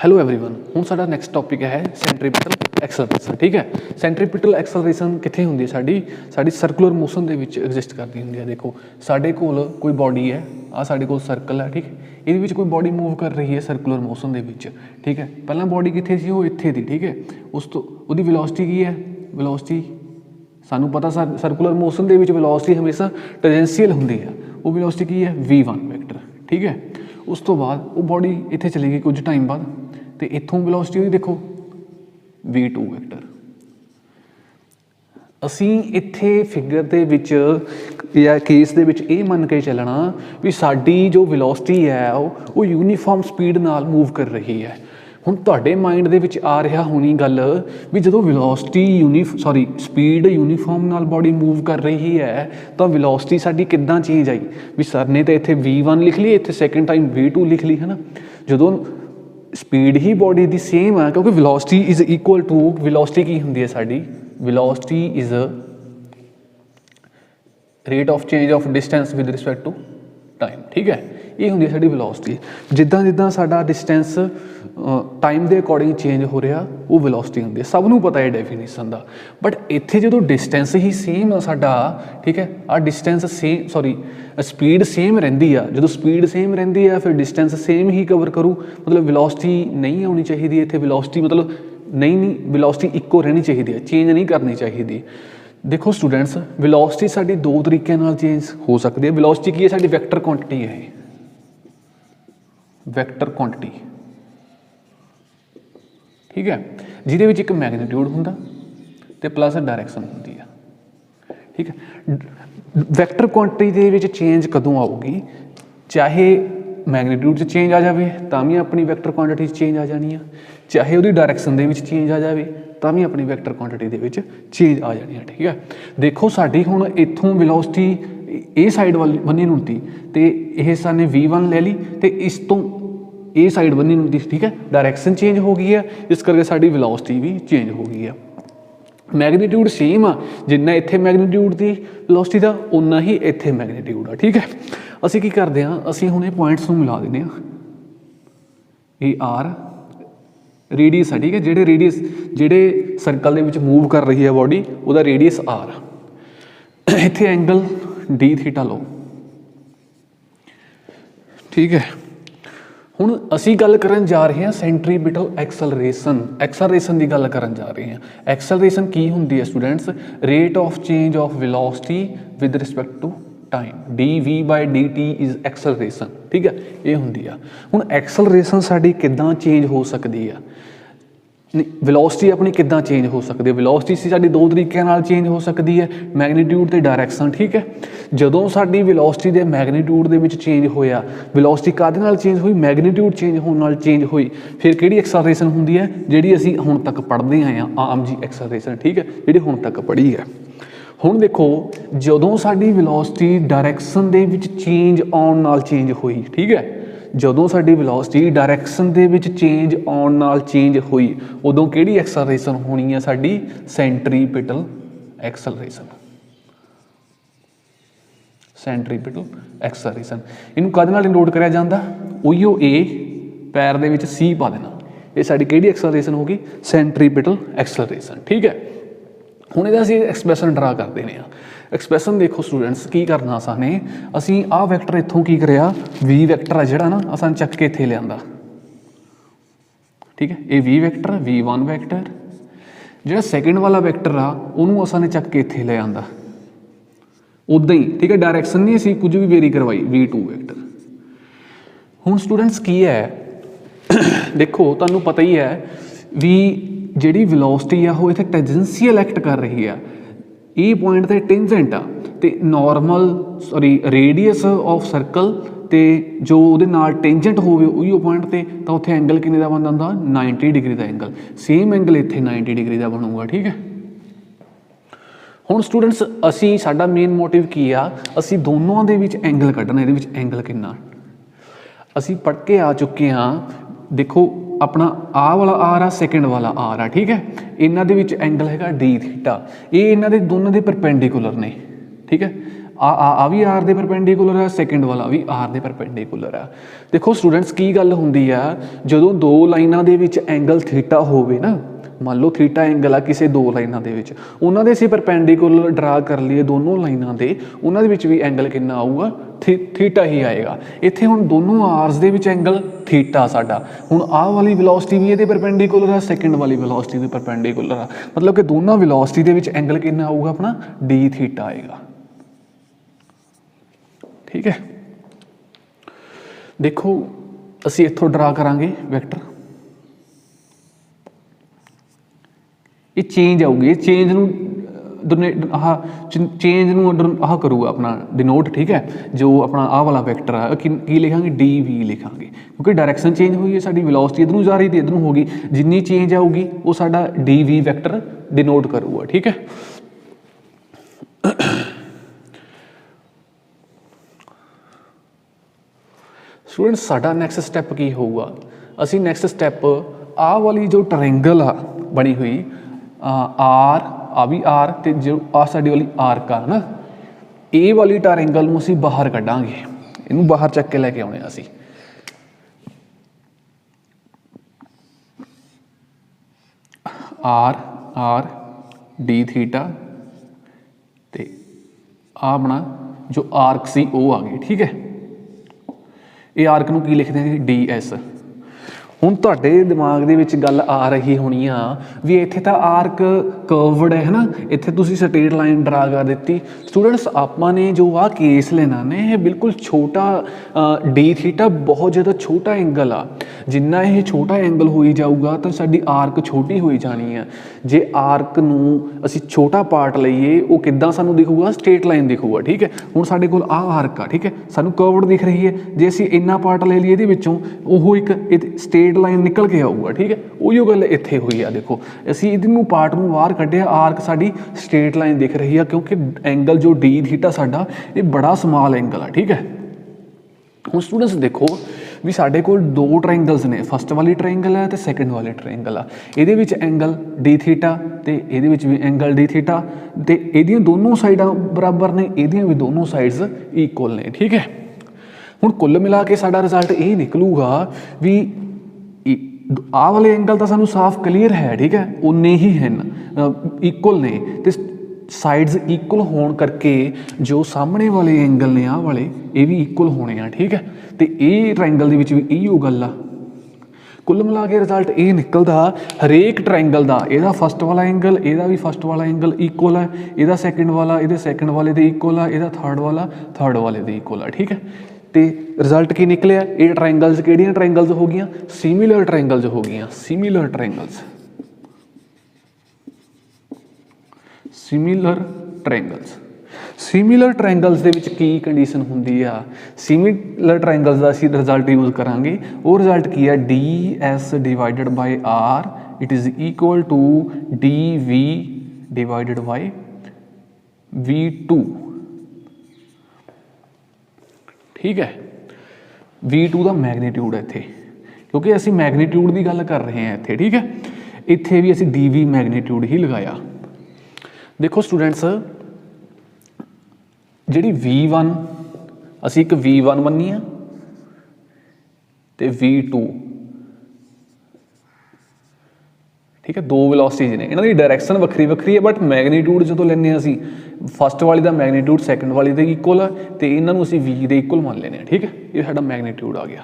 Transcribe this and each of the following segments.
Hello everyone, हुण साडा next topic है सेंट्रीपिटल एक्सलरेशन। ठीक है, सेंट्रीपिटल एक्सलरेशन कित्थे हुंदी है? साडी सर्कुलर मोशन दे विच एग्जिस्ट करदी हुंदी है। देखो साडे कोल कोई बॉडी है, आ साडे कोल सर्कल है। ठीक है, इहदे विच कोई बॉडी मूव कर रही है सर्कुलर मोशन दे विच। ठीक है, पहलां बॉडी कित्थे सी? वो इत्थे थी। ठीक है, उस तो उहदी वेलोसिटी की है? वेलोसिटी सानू पता सर्कुलर मोशन दे विच वेलोसिटी हमेशा टेंजेंशियल हुंदी है। वो वेलोसिटी की है v1 वैक्टर। ठीक है, उस तो बाद वो बॉडी इत्थे चली गई कुछ टाइम बाद, तो इत्थों वेलोसिटी ਉਹਦੀ देखो v2 वैक्टर। ਅਸੀਂ ਇੱਥੇ ਫਿਗਰ ਦੇ ਵਿੱਚ ਜਾਂ ਕੇਸ ਦੇ ਵਿੱਚ ਇਹ ਮੰਨ ਕੇ ਚੱਲਣਾ ਵੀ ਸਾਡੀ ਜੋ ਵੈਲੋਸਿਟੀ ਹੈ ਉਹ ਯੂਨੀਫਾਰਮ ਸਪੀਡ ਨਾਲ ਮੂਵ ਕਰ ਰਹੀ ਹੈ। ਹੁਣ ਤੁਹਾਡੇ ਮਾਈਂਡ ਦੇ ਵਿੱਚ ਆ ਰਿਹਾ ਹੋਣੀ ਗੱਲ ਵੀ ਜਦੋਂ ਵੈਲੋਸਿਟੀ ਸਪੀਡ ਯੂਨੀਫਾਰਮ ਨਾਲ ਬੋਡੀ ਮੂਵ ਕਰ ਰਹੀ ਹੈ ਤਾਂ ਵੈਲੋਸਿਟੀ ਸਾਡੀ ਕਿੱਦਾਂ ਚੇਂਜ ਆਈ? ਵੀ ਸਰ ਨੇ ਤਾਂ ਇੱਥੇ v1 ਲਿਖ ਲਈ, ਇੱਥੇ ਸੈਕਿੰਡ ਟਾਈਮ v2 ਲਿਖ ਲਈ ਹੈ ਨਾ। ਜਦੋਂ स्पीड ही बॉडी की सेम है, क्योंकि velocity is equal to velocity की होंगी है साड़ी? Velocity is rate of change of distance with respect to time. ठीक है, ये होंगी है साड़ी वेलोसिटी। जिदा जिदा साडा डिस्टेंस टाइम के अकॉर्डिंग चेंज हो रहा वो वेलोसिटी होंगी है। सबनों पता है डेफिनेशन का, बट इत्थे जो डिस्टेंस ही सेम है साडा, ठीक है, आ डिस्टेंस सेम स्पीड सेम रहिंदी आ। जो स्पीड सेम रहिंदी है फिर डिस्टेंस सेम ही कवर करूँ, मतलब वेलोसिटी नहीं आनी चाहिए इत्थे। वेलोसिटी मतलब नहीं वेलोसिटी इक्को रहनी चाहिए है, चेंज नहीं करनी चाहिए। देखो स्टूडेंट्स, वेलोसिटी साडी दो तरीके नाल चेंज हो सकती है। वेलोसिटी की है साडी? वैक्टर क्वांटिटी है, वैक्टर क्वांटिटी। ठीक है, जिहदे विच एक मैगनीट्यूड हुंदा ते प्लस डायरैक्शन हुंदी है। ठीक है, वैक्टर क्वांटिटी दे विच चेंज कदों आऊगी? चाहे मैगनीट्यूड च चेंज आ जाए तां भी अपनी वैक्टर क्वांटिटी चेंज आ जानी है, चाहे उहदी डायरैक्शन दे विच चेंज आ जाए तां भी अपनी वैक्टर क्वांटिटी दे विच चेंज आ जानी है। ठीक है, देखो साडी हुण इत्थों वेलोसिटी ए साइड वाली बन्नी नूं ती ते इह साने v1 ले ली ते इस तो ए साइड बन्नी नूं ती। ठीक है, डायरैक्शन चेंज हो गई है, इस करके साडी वेलोसिटी भी चेंज हो गई है। मैगनीट्यूड सेम आ, जिन्ना इत्थे मैगनीट्यूड की वेलोसिटी का उन्ना ही इत्थे मैगनीट्यूड आ। ठीक है, असी की करते हैं, असी हुणे पॉइंट्स नूं मिला देने ये आर रेडियस है। ठीक है, जेडे रेडियस जेडे सर्कल दे विच मूव कर रही है बॉडी उहदा रेडियस आर। इत्थे एंगल डी थीटा लो। ठीक है, हुण असी गल करन जा रहे हैं सेंट्रीपिटल एक्सलरेशन की गल करन जा रहे हैं। एक्सलरेशन की हुंदी है students? Rate of change of velocity with respect to time. dv/dt is acceleration. ठीक है, ये हुंदी है। हुण एक्सलरेशन साडी किद्दां चेंज हो सकती है? वेलोसिटी अपनी किद्दां चेंज हो सकती है? वेलोसिटी साडी दो तरीके नाल चेंज हो सकती है, मैगनीट्यूड ते डायरैक्शन। ठीक है, जदों साडी वेलोसिटी दे मैगनीट्यूड दे विच चेंज होया, वेलोसिटी काहदे नाल चेंज हुई? मैगनीट्यूड चेंज होण नाल चेंज हुई। फिर किहड़ी एक्सलरेशन हुंदी है? जिहड़ी असीं हुण तक पढ़दे आए हां, आम जी एक्सलरेशन। ठीक है, जिहड़ी हुण तक पढ़ी है। हुण देखो, जदों साडी वेलोसिटी डायरैक्शन दे विच चेंज आउण नाल चेंज हुई, ठीक है, जदों साडी वेलोसिटी डायरैक्शन दे विच चेंज आउण नाल चेंज हुई, उदों किहड़ी एक्सलरेशन होनी है साडी? Centripetal acceleration. सेंट्रीपिटल एक्सलरेशन इनू कद नाल डिनोट करया जांदा? उहिओ ए पैर दे विच सी पा देना। ये साडी किहड़ी एक्सलरेशन होगी? Centripetal acceleration. ठीक है, हुण इहदा असीं एक्सप्रैशन ड्रा कर देने आ। एक्सप्रैशन देखो स्टूडेंट्स, की करना असाने? असीं आ वैक्टर इत्थों की करिया v वैक्टर है जिहड़ा ना असां चक के इत्थे लिआंदा। ठीक है, ये v वैक्टर v1 वैक्टर, जिहड़ा सैकेंड वाला वैक्टर आ उहनूं असां ने चक के इत्थे ले आंदा उदां ही। ठीक है, डायरैक्शन नहीं असीं कुछ भी वेरी करवाई, v2 वैक्टर। हुण स्टूडेंट्स की है देखो, तुहानूं पता ही है भी जिहड़ी वेलोसिटी आ वो इत्थे टेंजेंशियल एक्ट कर रही है। ये पॉइंट ते टेंजेंट आ ते नॉर्मल रेडियस ऑफ सर्कल ते जो उहदे नाल टेंजेंट होवे उहिओ पॉइंट ते तां उत्थे एंगल किन्ने दा बनदा हुंदा? 90 डिग्री का एंगल। सेम एंगल इत्थे 90 डिग्री का बनूगा। ठीक है, हुण स्टूडेंट्स असीं साडा मेन मोटिव की आ? असीं दोनों दे विच एंगल कड्ढना। इहदे विच एंगल किन्ना असीं पढ़ के आ चुके हाँ। देखो अपना आ वाला आर आ, सैकेंड वाला आर आ। ठीक है, इन्हां दे विच एंगल हैगा डी थीटा। ये इन्हां दे दोनों दे परपेंडिकुलर ने। ठीक है, ਆ ਵੀ ਆਰ ਦੇ ਪਰਪੈਂਡੀਕੂਲਰ ਹੈ, ਸੈਕਿੰਡ ਵਾਲਾ ਵੀ ਆਰ ਦੇ ਪਰਪੈਂਡੀਕੂਲਰ ਹੈ। ਦੇਖੋ ਸਟੂਡੈਂਟਸ ਕੀ ਗੱਲ ਹੁੰਦੀ ਆ, ਜਦੋਂ ਦੋ ਲਾਈਨਾਂ ਦੇ ਵਿੱਚ ਐਂਗਲ ਥੀਟਾ ਹੋਵੇ ਨਾ, ਮੰਨ ਲਓ ਥੀਟਾ ਐਂਗਲ ਆ ਕਿਸੇ ਦੋ ਲਾਈਨਾਂ ਦੇ ਵਿੱਚ, ਉਹਨਾਂ ਦੇ ਅਸੀਂ ਪਰਪੈਂਡੀਕੂਲਰ ਡਰਾ ਕਰ ਲਈਏ ਦੋਨੋਂ ਲਾਈਨਾਂ ਦੇ, ਉਹਨਾਂ ਦੇ ਵਿੱਚ ਵੀ ਐਂਗਲ ਕਿੰਨਾ ਆਊਗਾ, ਥੀਟਾ ਹੀ ਆਏਗਾ। ਇੱਥੇ ਹੁਣ ਦੋਨੋਂ ਆਰਸ ਦੇ ਵਿੱਚ ਐਂਗਲ ਥੀਟਾ ਸਾਡਾ, ਹੁਣ ਆਹ ਵਾਲੀ ਵੈਲੋਸਿਟੀ ਵੀ ਇਹਦੇ ਪਰਪੈਂਡੀਕੂਲਰ ਆ, ਸੈਕਿੰਡ ਵਾਲੀ ਵੈਲੋਸਿਟੀ ਦੇ ਪਰਪੈਂਡੀਕੂਲਰ ਆ, ਮਤਲਬ ਕਿ ਦੋਨਾਂ ਵੈਲੋਸਿਟੀ ਦੇ ਵਿੱਚ ਐਂਗਲ ਕਿੰਨਾ ਆਊਗਾ ਆਪਣਾ, ਡੀ ਥੀਟਾ ਆਏਗਾ। ਠੀਕ ਹੈ, ਦੇਖੋ ਅਸੀਂ ਇੱਥੋਂ ਡਰਾ ਕਰਾਂਗੇ ਵੈਕਟਰ, ਇਹ ਚੇਂਜ ਆਊਗੀ, ਇਹ ਚੇਂਜ ਨੂੰ ਚੇਂਜ ਨੂੰ ਆਹ ਕਰੂਗਾ ਆਪਣਾ ਡਿਨੋਟ। ਠੀਕ ਹੈ, ਜੋ ਆਪਣਾ ਆਹ ਵਾਲਾ ਵੈਕਟਰ ਆ ਕੀ ਲਿਖਾਂਗੇ, ਡੀ ਵੀ ਲਿਖਾਂਗੇ, ਕਿਉਂਕਿ ਡਾਇਰੈਕਸ਼ਨ ਚੇਂਜ ਹੋਈ ਹੈ ਸਾਡੀ, ਵੈਲੋਸਿਟੀ ਇੱਧਰ ਨੂੰ ਜਾ ਰਹੀ ਤੇ ਇੱਧਰ ਨੂੰ ਹੋ ਗਈ, ਜਿੰਨੀ ਚੇਂਜ ਆਊਗੀ ਉਹ ਸਾਡਾ ਡੀ ਵੀ ਵੈਕਟਰ ਡਿਨੋਟ ਕਰੂਗਾ। ਠੀਕ ਹੈ, ਸਟੂਡੈਂਟਸ ਸਾਡਾ ਨੈਕਸਟ ਸਟੈਪ ਕੀ ਹੋਊਗਾ, ਅਸੀਂ ਨੈਕਸਟ ਸਟੈਪ ਆਹ ਵਾਲੀ ਜੋ ਟ੍ਰਾਇੰਗਲ ਆ ਬਣੀ ਹੋਈ ਆਰ, ਆ ਵੀ ਆਰ ਤੇ ਜੋ ਆ ਸਾਡੀ ਵਾਲੀ ਆਰਕ ਆ ਨਾ, ਇਹ ਵਾਲੀ ਟ੍ਰਾਇੰਗਲ ਨੂੰ ਅਸੀਂ ਬਾਹਰ ਕੱਢਾਂਗੇ, ਇਹਨੂੰ ਬਾਹਰ ਚੱਕ ਕੇ ਲੈ ਕੇ ਆਉਣੇ ਅਸੀਂ। ਆਰ ਆਰ ਡੀ ਥੀਟਾ ਤੇ ਆ ਆਪਣਾ ਜੋ ਆਰਕ ਸੀ ਉਹ ਆ ਗਈ। ਠੀਕ ਹੈ, ਇਹ ਆਰਕ ਨੂੰ ਕੀ ਲਿਖਦੇ ਨੇ, ਡੀ ਐਸ। ਹੁਣ ਤੁਹਾਡੇ ਦਿਮਾਗ ਦੇ ਵਿੱਚ ਗੱਲ ਆ ਰਹੀ ਹੋਣੀ ਆ ਵੀ ਇੱਥੇ ਤਾਂ ਆਰਕ ਕਰਵਡ ਹੈ ਨਾ, ਇੱਥੇ ਤੁਸੀਂ ਸਟੇਟ ਲਾਈਨ ਡਰਾ ਕਰ ਦਿੱਤੀ। ਸਟੂਡੈਂਟਸ ਆਪਾਂ ਨੇ ਜੋ ਆਹ ਕੇਸ ਲੈਣਾ ਨੇ, ਇਹ ਬਿਲਕੁਲ ਛੋਟਾ ਡੀ ਥੀਟਾ ਬਹੁਤ ਜ਼ਿਆਦਾ ਛੋਟਾ ਐਂਗਲ ਆ, ਜਿੰਨਾ ਇਹ ਛੋਟਾ ਐਂਗਲ ਹੋਈ ਜਾਊਗਾ ਤਾਂ ਸਾਡੀ ਆਰਕ ਛੋਟੀ ਹੋਈ ਜਾਣੀ ਆ। ਜੇ ਆਰਕ ਨੂੰ ਅਸੀਂ ਛੋਟਾ ਪਾਰਟ ਲਈਏ ਉਹ ਕਿੱਦਾਂ ਸਾਨੂੰ ਦਿਖੂਗਾ, ਸਟੇਟ ਲਾਈਨ ਦਿਖੂਗਾ। ਠੀਕ ਹੈ, ਹੁਣ ਸਾਡੇ ਕੋਲ ਆਹ ਆਰਕ ਆ, ਠੀਕ ਹੈ, ਸਾਨੂੰ ਕਰਵਡ ਦਿਖ ਰਹੀ ਹੈ, ਜੇ ਅਸੀਂ ਇੰਨਾ ਪਾਰਟ ਲੈ ਲਈਏ ਇਹਦੇ ਵਿੱਚੋਂ, ਉਹ ਇੱਕ ਸਟੇਟ ਲਾਈਨ ਨਿਕਲ ਕੇ ਆਊਗਾ। ਠੀਕ ਹੈ, ਉਹੀਓ ਗੱਲ ਇੱਥੇ ਹੋਈ ਆ, ਦੇਖੋ ਅਸੀਂ ਇਹਦੇ ਨੂੰ ਪਾਰਟ ਨੂੰ ਬਾਹਰ ਕੱਢਿਆ, ਆਰਕ ਸਾਡੀ ਸਟੇਟ ਲਾਈਨ ਦਿਖ ਰਹੀ ਆ, ਕਿਉਂਕਿ ਐਂਗਲ ਜੋ ਡੀ ਥੀਟਾ ਸਾਡਾ ਇਹ ਬੜਾ ਸਮਾਲ ਐਂਗਲ ਆ। ਠੀਕ ਹੈ, ਹੁਣ ਸਟੂਡੈਂਟਸ ਦੇਖੋ ਵੀ ਸਾਡੇ ਕੋਲ ਦੋ ਟ੍ਰਾਇੰਗਲਸ ਨੇ, ਫਸਟ ਵਾਲੀ ਟ੍ਰਾਇੰਗਲ ਹੈ ਤੇ ਸੈਕਿੰਡ ਵਾਲੀ ਟ੍ਰਾਇੰਗਲ ਆ, ਇਹਦੇ ਵਿੱਚ ਐਂਗਲ ਡੀ ਥੀਟਾ ਤੇ ਇਹਦੇ ਵਿੱਚ ਵੀ ਐਂਗਲ ਡੀ ਥੀਟਾ, ਤੇ ਇਹਦੀਆਂ ਦੋਨੋਂ ਸਾਈਡਾਂ ਬਰਾਬਰ ਨੇ, ਇਹਦੀਆਂ ਵੀ ਦੋਨੋਂ ਸਾਈਡਸ ਇਕੁਅਲ ਨੇ। ਠੀਕ ਹੈ, ਹੁਣ ਕੁੱਲ ਮਿਲਾ ਕੇ ਸਾਡਾ ਰਿਜ਼ਲਟ ਇਹ ਨਿਕਲੂਗਾ ਵੀ ਆਹ ਵਾਲੇ ਐਂਗਲ ਤਾਂ ਸਾਨੂੰ ਸਾਫ਼ ਕਲੀਅਰ ਹੈ। ਠੀਕ ਹੈ, ਉਨੇ ਹੀ ਹਨ, ਇਕੁਅਲ ਨੇ, ਤੇ ਸਾਈਡਸ ਇਕੁਅਲ ਹੋਣ ਕਰਕੇ ਜੋ ਸਾਹਮਣੇ ਵਾਲੇ ਐਂਗਲ ਨੇ ਆਹ ਵਾਲੇ, ਇਹ ਵੀ ਇਕੁਅਲ ਹੋਣੇ ਆ। ਠੀਕ ਹੈ, ਤੇ ਇਹ ਟ੍ਰਾਇੰਗਲ ਦੇ ਵਿੱਚ ਵੀ ਇਹੋ ਗੱਲ ਆ। ਕੁੱਲ ਮਿਲਾ ਕੇ ਰਿਜ਼ਲਟ ਇਹ ਨਿਕਲਦਾ, ਹਰੇਕ ਟ੍ਰਾਇੰਗਲ ਦਾ ਇਹਦਾ ਫਸਟ ਵਾਲਾ ਐਂਗਲ, ਇਹਦਾ ਵੀ ਫਸਟ ਵਾਲਾ ਐਂਗਲ ਇਕੁਅਲ ਹੈ, ਇਹਦਾ ਸੈਕਿੰਡ ਵਾਲਾ ਇਹਦੇ ਸੈਕਿੰਡ ਵਾਲੇ ਦੇ ਇਕੁਅਲ ਆ, ਇਹਦਾ ਥਰਡ ਵਾਲਾ ਥਰਡ ਵਾਲੇ ਦੇ ਇਕੁਅਲ ਆ। ਠੀਕ ਹੈ, ਤੇ ਰਿਜ਼ਲਟ ਕੀ ਨਿਕਲਿਆ, ਇਹ ਟ੍ਰਾਇੰਗਲਸ ਕਿਹੜੀਆਂ ਟ੍ਰਾਇੰਗਲਸ ਹੋ ਗਈਆਂ, ਸਿਮਿਲਰ ਟ੍ਰਾਇੰਗਲਸ ਹੋ ਗਈਆਂ, similar triangles, similar triangles. Similar triangles ਦੇ ਵਿੱਚ ਕੀ ਕੰਡੀਸ਼ਨ ਹੁੰਦੀ ਆ, ਸਿਮਿਲਰ ਟ੍ਰਾਇੰਗਲਸ ਦਾ ਅਸੀਂ ਰਿਜ਼ਲਟ ਯੂਜ਼ ਕਰਾਂਗੇ, ਉਹ ਰਿਜ਼ਲਟ ਕੀ ਆ, D S divided by R it is equal to D V divided by V2। ਠੀਕ ਹੈ, V2 ਦਾ ਮੈਗਨੀਟਿਊਡ ਹੈ ਇੱਥੇ, ਕਿਉਂਕਿ ਅਸੀਂ ਮੈਗਨੀਟਿਊਡ ਦੀ ਗੱਲ ਕਰ ਰਹੇ ਹਾਂ ਇੱਥੇ। ਠੀਕ ਹੈ, ਇੱਥੇ ਵੀ ਅਸੀਂ DV ਮੈਗਨੀਟਿਊਡ ਹੀ ਲਗਾਇਆ। ਦੇਖੋ ਸਟੂਡੈਂਟਸ, ਜਿਹੜੀ V1 ਅਸੀਂ ਇੱਕ V1 ਮੰਨੀ ਆ ਤੇ V2, ਠੀਕ ਹੈ, ਦੋ ਵੈਲੋਸਿਟੀਜ਼ ਨੇ, ਇਹਨਾਂ ਦੀ ਡਾਇਰੈਕਸ਼ਨ ਵੱਖਰੀ ਵੱਖਰੀ ਹੈ, ਬਟ ਮੈਗਨੀਟਿਊਡ ਜਦੋਂ ਲੈਂਦੇ ਹਾਂ ਅਸੀਂ, ਫਸਟ ਵਾਲੀ ਦਾ ਮੈਗਨੀਟਿਊਡ ਸੈਕਿੰਡ ਵਾਲੀ ਦੇ ਇਕੁਅਲ ਹੈ, ਤੇ ਇਹਨਾਂ ਨੂੰ ਅਸੀਂ V ਦੇ ਇਕੁਅਲ ਮੰਨ ਲੈਂਦੇ ਹਾਂ। ਠੀਕ ਹੈ, ਇਹ ਸਾਡਾ ਮੈਗਨੀਟਿਊਡ ਆ ਗਿਆ।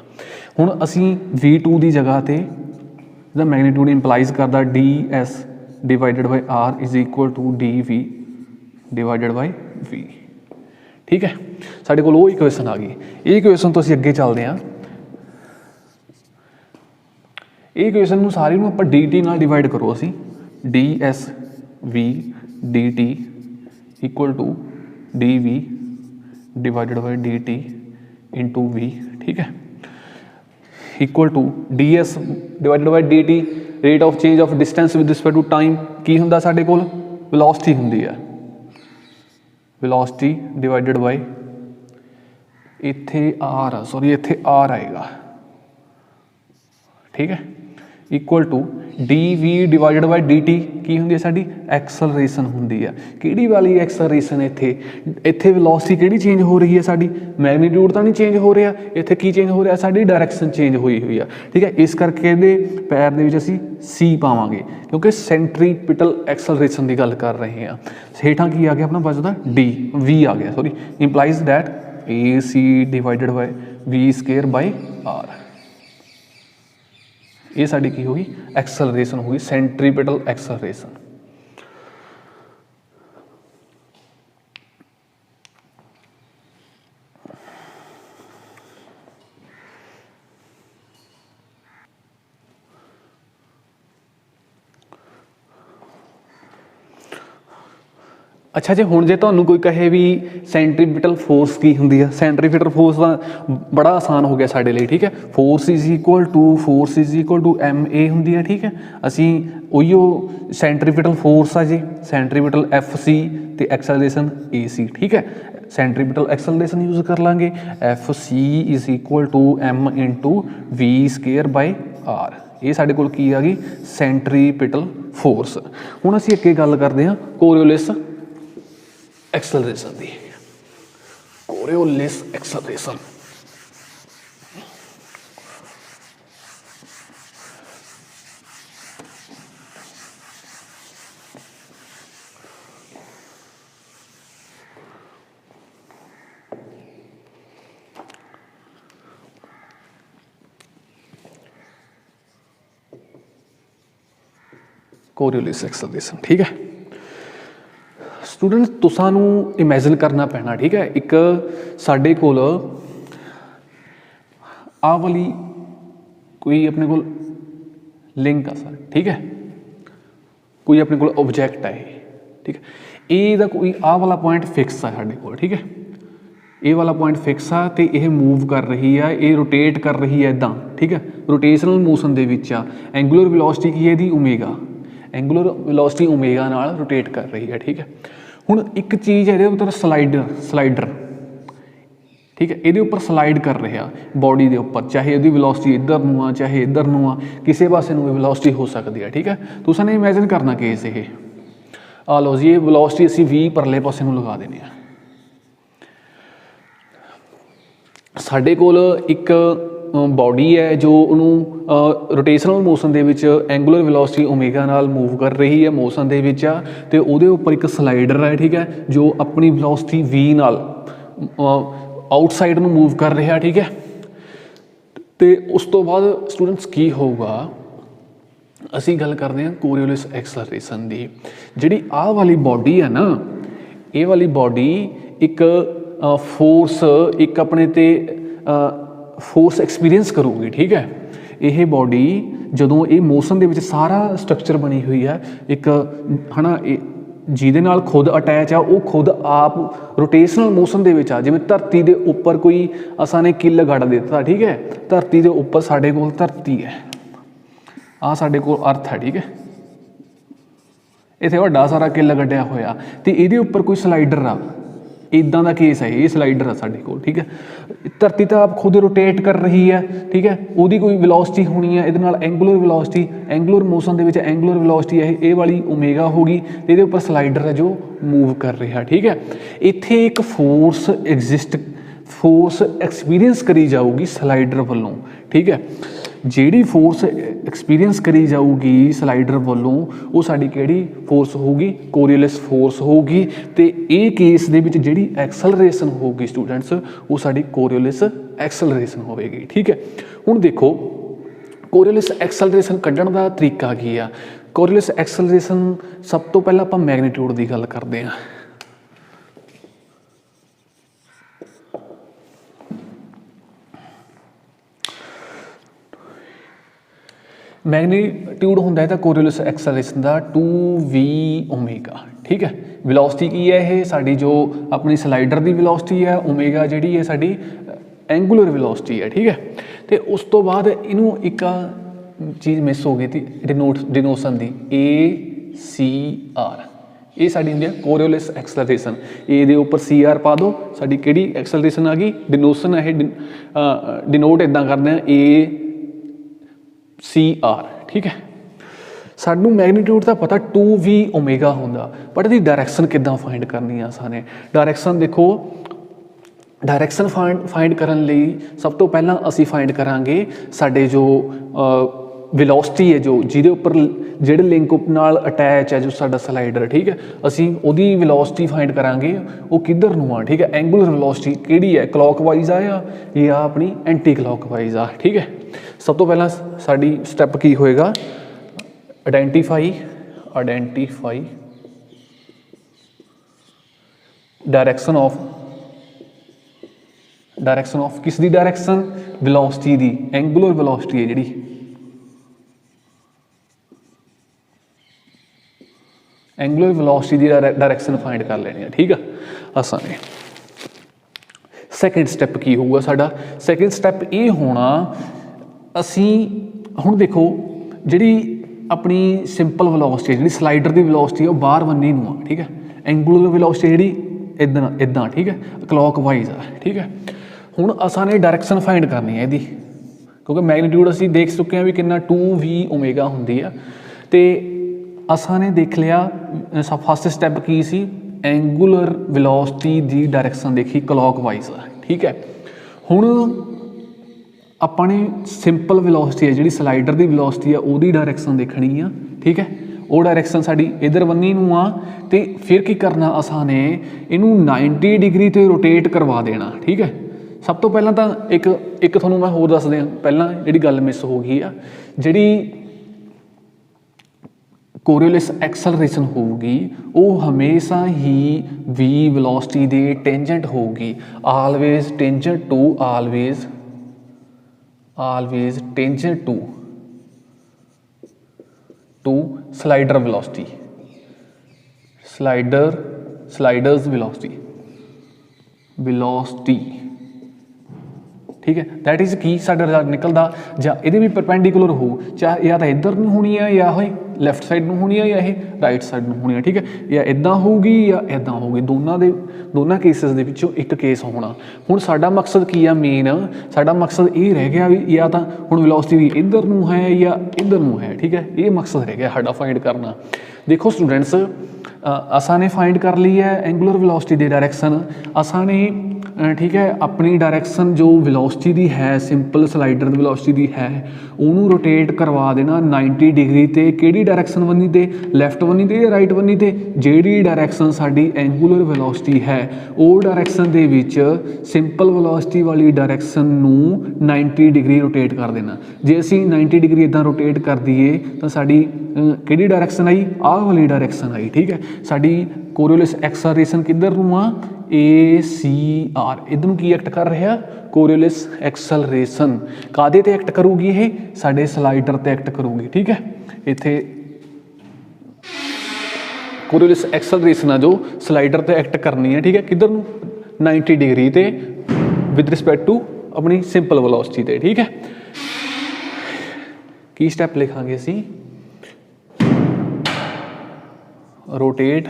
ਹੁਣ ਅਸੀਂ V2 ਦੀ ਜਗ੍ਹਾ ਤੇ ਇਹਦਾ ਮੈਗਨੀਟਿਊਡ ਇੰਪਲਾਈਜ਼ ਕਰਦਾ DS divided by R is equal to DV divided by V। ਠੀਕ ਹੈ, ਸਾਡੇ ਕੋਲ ਉਹ ਇਕੁਏਸ਼ਨ ਆ ਗਈ। ਇਹ ਇਕੁਏਸ਼ਨ ਤੋਂ ਅਸੀਂ ਅੱਗੇ ਚੱਲਦੇ ਹਾਂ। ਇਹ ਇਕੁਏਸ਼ਨ ਨੂੰ ਸਾਰੀ ਨੂੰ ਆਪਾਂ dt ਨਾਲ ਡਿਵਾਈਡ ਕਰੋ, ਅਸੀਂ DSV dt equal to DV divided by dt into V। ਠੀਕ ਹੈ, equal to DS divided by dt rate of change of distance with respect to time, ਕੀ ਹੁੰਦਾ ਸਾਡੇ ਕੋਲ, ਵੈਲੋਸਿਟੀ ਹੁੰਦੀ ਹੈ, ਵੈਲੋਸਿਟੀ ਡਿਵਾਈਡਡ ਬਾਈ ਇੱਥੇ R, ਸੌਰੀ ਇੱਥੇ R ਆਏਗਾ। ਠੀਕ ਹੈ, equal to D V divided by D T की होंगी है साडी एक्सलरेशन होंगी है। किहड़ी वाली एक्सलरेशन इत्थे इत्थे वेलोसिटी किहड़ी चेंज हो रही है साडी मैगनीट्यूड तो नहीं चेंज हो रहा इत्थे की चेंज हो रहा साडी डायरैक्शन चेंज हुई हुई है ठीक है। इस करके इहदे पैर दे विच असीं सी पावांगे क्योंकि सेंट्रीपिटल एक्सलरेशन की गल कर रहे हैं। हेठां की आ गया अपना बचदा डी वी आ गया sorry implies that A C divided by V square by R ये साडी की होगी एक्सलरेशन होगी सेंट्रीपिटल एक्सलरेशन। अच्छा जी हुण जे तुहानूं कोई कहे भी सेंट्रीपिटल फोर्स की होंदी है सेंट्रीपिटल फोर्स का बड़ा आसान हो गया साडे लिए ठीक है। Force is equal to M A होंदी है ठीक है। असीं उहिओ सेंट्रीपिटल फोर्स आ जी सेंट्रीपिटल एफ सी ते एक्सलरेशन ए सी ठीक है। सेंट्रीपिटल एक्सलरेशन यूज कर लांगे F C is equal to M into V square by R ये साडे कोल की आ गई सेंट्रीपिटल फोर्स। हुण असीं अगे गल करदे हां कोरियोलिस एक्सलरेशन दी कोरियोलिस एक्सलरेशन। कोरियोलिस एक्सलरेशन ठीक है। स्टूडेंट्स तुसानू इमेजिन करना पैना ठीक है। एक साडे कोल आ वाली कोई अपने कोल लिंक आ सर ठीक है कोई अपने कोल ऑब्जैक्ट है ठीक है। ए दा कोई आ वाला पॉइंट फिक्स है साडे कोल ठीक है। ए वाला पॉइंट फिक्स आ ते ये मूव कर रही है ये रोटेट कर रही है इदां ठीक है। रोटेशनल मोशन दे विच आ एंगूलर वेलोसिटी की है दी ओमेगा एंगूलर वेलोसिटी ओमेगा नाल रोटेट कर रही है ठीक है। हुण एक चीज़ है उपर स्लाइडर ठीक है ये उपर स्लाइड कर रहा बॉडी के उपर चाहे ये वेलोसिटी इधर नूं आ चाहे इधर नूं आ किसी पासे नूं वेलोसिटी हो सकती है ठीक है। तुसां ने इमेजिन करना केस ये आ लो जी ये वेलोसिटी असीं 20 परले पासे नूं लगा देने आ। साडे कोल एक बॉडी है जो उन्होंने रोटेशनल मोशन दे विच एंगूलर वेलोसिटी ओमेगा नाल मूव कर रही है मोशन दे विच ते उहदे उपर एक स्लाइडर है ठीक है जो अपनी वेलोसिटी वी नाल आउटसाइड नूं मूव कर रहा ठीक है। तो उस तो बाद स्टूडेंट्स की होगा असीं गल करते हैं कोरियोलिस एक्सलरेशन की जिहड़ी आ वाली बॉडी है ना ये वाली बॉडी एक फोर्स एक अपने ते फोर्स एक्सपीरियंस करूगी ठीक है। यह बॉडी जदों ये मोशन दे विच सारा स्ट्रक्चर बनी हुई है एक है ना जिहदे नाल खुद अटैच आ वो खुद आप रोटेशनल मोशन दे विच आ जिवें धरती दे उपर कोई असां ने किल गड़ दिता ठीक है। धरती दे उपर साडे कोल धरती है आ साडे कोल अर्थ है ठीक है। इत्थे वड्डा सारा किल गड्ढिया होया ते इहदे उपर कोई स्लाइडर आ इदां दा केस है ये स्लाइडर है साडे कोल ठीक है। धरती तो आप खुद रोटेट कर रही है ठीक है उसकी कोई वेलोसिटी होनी है ये एंगूलर वेलोसिटी एंगूलर मोशन के एंगूलर वेलोसिटी है ये वाली ओमेगा होगी ये उपर स्लाइडर है जो मूव कर रहा ठीक है। इत्थे एक फोर्स एग्जिस्ट फोर्स एक्सपीरियंस करी जाऊगी स्लाइडर वालों ठीक है। जिहड़ी फोर्स एक्सपीरियंस करी जाऊगी स्लाइडर वालों वो साडी किहड़ी फोर्स होगी कोरियोलिस फोर्स होगी। तो ये केस दे विच जिहड़ी एक्सलरेशन होगी स्टूडेंट्स वो साडी कोरियोलिस एक्सलरेशन होगी ठीक है। हुण देखो कोरियोलिस एक्सलरेशन कड्ढण दा तरीका की आ। कोरियोलिस एक्सलरेशन सब तो पहला आपां मैगनीट्यूड की गल करते हैं। मैगनीट्यूड होंदा है कोरियोलिस एक्सलरेशन का 2v ओमेगा ठीक है। वेलोसिटी की है ये साडी जो अपनी स्लाइडर की वेलोसिटी है ओमेगा जिहड़ी है साडी एंगूलर वेलोसिटी है ठीक है। तो उस तो बाद इनू एक चीज़ मिस हो गई थी डिनोशन की ACR ये साडी हुंदी है कोरियोलिस एक्सलरेशन ए दे उपर CR पा दो साडी किहड़ी एक्सलरेशन आ गई डिनोशन है डिनोट इदां करदे आ CR, ठीक है। सानू मैगनीट्यूड का पता 2v ओमेगा होंदा, बट इसकी डायरैक्शन किद्दां फाइंड करनी है असां ने। डायरैक्शन देखो, डायरैक्शन फाइंड करन लई सब तो पहला असी फाइंड करांगे साडे जो वेलोसिटी है, जो जिहदे उपर जिहड़े लिंक नाल अटैच है जो साडा स्लाइडर, ठीक है। असी उहदी वेलोसिटी फाइंड करांगे, वो किधर नूं आ, ठीक है। एंगुलर वेलोसिटी किहड़ी है, क्लॉकवाइज आ या अपनी एंटी क्लॉकवाइज आ, ठीक है। सब तो पहला साडी स्टैप की होएगा, आइडेंटिफाई डायरैक्शन ऑफ किस दी डायरैक्शन, वेलोसिटी दी, एंगुलर वेलोसिटी है जिहड़ी, एंगुलर वेलोसिटी दी डायरैक्शन फाइंड कर लेनी है, ठीक है असां ने। सैकेंड स्टैप की होगा साडा, सैकेंड स्टैप ये होना, असी हुण देखो जिहड़ी अपनी सिंपल वेलोसिटी है, जिहड़ी स्लाइडर की वेलोसिटी है, वो बाहर वन्नी नूं आ, ठीक है। एंगुलर वेलोसिटी जिहड़ी इदां इदां, ठीक है, क्लॉकवाइज आ, ठीक है। हुण असां ने डायरैक्शन फाइंड करनी है इहदी, क्योंकि मैगनीट्यूड असीं देख चुके हैं भी कितना 2v ओमेगा हुंदी आ, ते असां ने देख लिया फस्ट स्टैप की सी, एंगुलर वेलोसिटी दी डायरैक्शन देखी क्लॉकवाइज आ, ठीक है। हुण अपने सिंपल वेलोसिटी है जिहड़ी स्लाइडर की वेलोसिटी है, उसकी डायरैक्शन देखनी आ, ठीक है। वो डायरैक्शन साडी इधर वन्नी नूं आ, ते फिर की करना असां ने, इनू 90 डिग्री ते रोटेट करवा देना, ठीक है। सब तो पहला तो एक तुहानूं मैं होर दस दियां, पहला जिहड़ी गल मिस हो गई आ, जिहड़ी कोरियोलिस एक्सलरेशन होगी वो हमेशा ही v वेलोसिटी दे टेंजेंट होगी, always tangent to, always tangent to slider velocity, sliders velocity, ठीक है। दैट इज़ की साडा रिजल्ट निकलदा, जां इहदे भी परपेंडिकुलर हो, चाहे या तो इधर नूं होनी है या लैफ्ट साइड नूं होनी है या राइट साइड नूं होनी है, ठीक है। या इदां होगी या इदां होगी, दोनों केसिस दे विचों एक केस होना। हुण साडा मकसद की है, मेन साडा मकसद ये रह गया भी या तो हुण वेलोसिटी इधर नूं है या इधर नूं है, ठीक है। ये मकसद रह गया साडा फाइंड करना। देखो स्टूडेंट्स, असां ने फाइंड कर ली है एंगुलर वेलोसिटी दी डायरैक्शन, असां ने ठीक है अपनी डायरैक्शन जो वेलोसिटी दी है, सिंपल स्लाइडर वेलोसिटी दी है, उन्होंने रोटेट करवा देना 90 डिग्री ते, किहड़ी डायरैक्शन वन्नी ते, लैफ्ट वन्नी ते या राइट वन्नी ते। जिहड़ी डायरैक्शन साडी एंगुलर वेलोसिटी है, वो डायरैक्शन दे विच सिंपल वेलोसिटी वाली डायरैक्शन नूं 90 डिग्री रोटेट कर देना। जे असीं 90 डिग्री इदां रोटेट कर दईए तो साडी किहड़ी डायरैक्शन आई, आह वाली डायरैक्शन आई, ठीक है। साडी कोरियोलिस एक्सलरेशन किधर नूं आ, ACR, इधर की एक्ट कर रहा, कोरियोलिस एक्सलरेशन कादे ते एक्ट करूगी, ये साडे स्लाइडर ते एक्ट करूगी, ठीक है। इत्थे कोरियोलिस एक्सलरेशन है जो स्लाइडर ते एक्ट करनी है, ठीक है। किधर नूं, 90 डिग्री ते विद रिस्पैक्ट टू अपनी सिंपल वेलोसिटी ते, ठीक है। की स्टैप लिखांगे असीं, rotate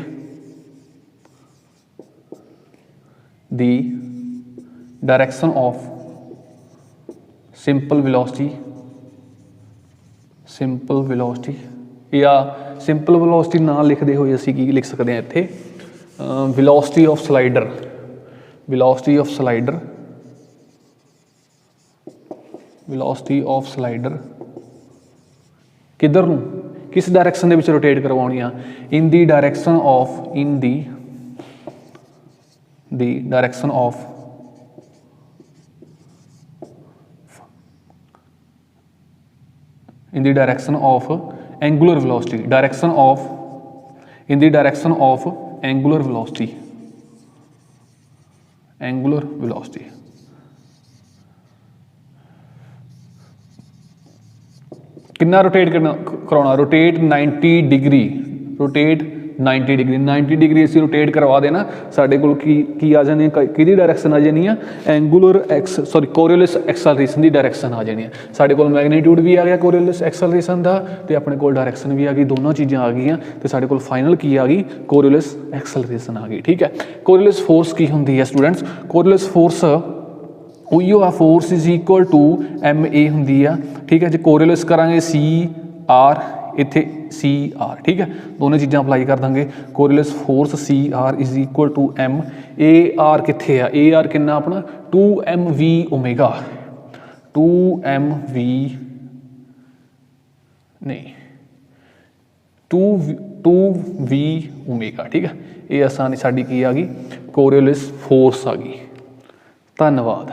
the direction of simple velocity या simple velocity ना लिखते हुए असी की लिख सकते हैं इत्थे, velocity of slider किधर नूं, किस डायरैक्शन दे विच रोटेट करवाउणी आ, in the direction of angular velocity, angular velocity। कितना रोटेट करवाना, रोटेट 90 डिग्री, 90 डिग्री असीं रोटेट करवा देना, साडे कोल की आ जानी, किहदी डायरैक्शन आ जानी है, कोरियोलिस एक्सलरेशन की डायरैक्शन आ जानी है। साडे कोल मैगनीट्यूड भी आ गया कोरियोलिस एक्सलरेशन का, तो अपने कोल डायरैक्शन भी आ गई, दोनों चीज़ां आ गई, तो साडे कोल फाइनल की आ गई, कोरियोलिस एक्सलरेशन आ गई, ठीक है। कोरियोलिस फोर्स की होंदी है स्टूडेंट्स, कोरियोलिस फोर्स ਉਹੀਓ ਆ force is equal to M ਏ ਹੁੰਦੀ ਆ, ਠੀਕ ਹੈ। ਜੇ ਕੋਰੀਲੇਸ ਕਰਾਂਗੇ ਸੀ ਆਰ, ਇੱਥੇ ਸੀ ਆਰ, ਠੀਕ ਹੈ। ਦੋਨੇ ਚੀਜ਼ਾਂ ਅਪਲਾਈ ਕਰ ਦਾਂਗੇ। Coriolis force C R is equal to M, A R ਕਿੱਥੇ ਆ, ਏ ਆਰ ਕਿੰਨਾ ਆਪਣਾ 2mv ਓਮੇਗਾ, 2mv ਨਹੀਂ 2v ਓਮੇਗਾ, ਠੀਕ ਹੈ। ਇਹ ਆਸਾਨੀ ਸਾਡੀ ਕੀ ਆ ਗਈ, ਕੋਰੀਓਲਿਸ ਫੋਰਸ ਆ ਗਈ। ਧੰਨਵਾਦ।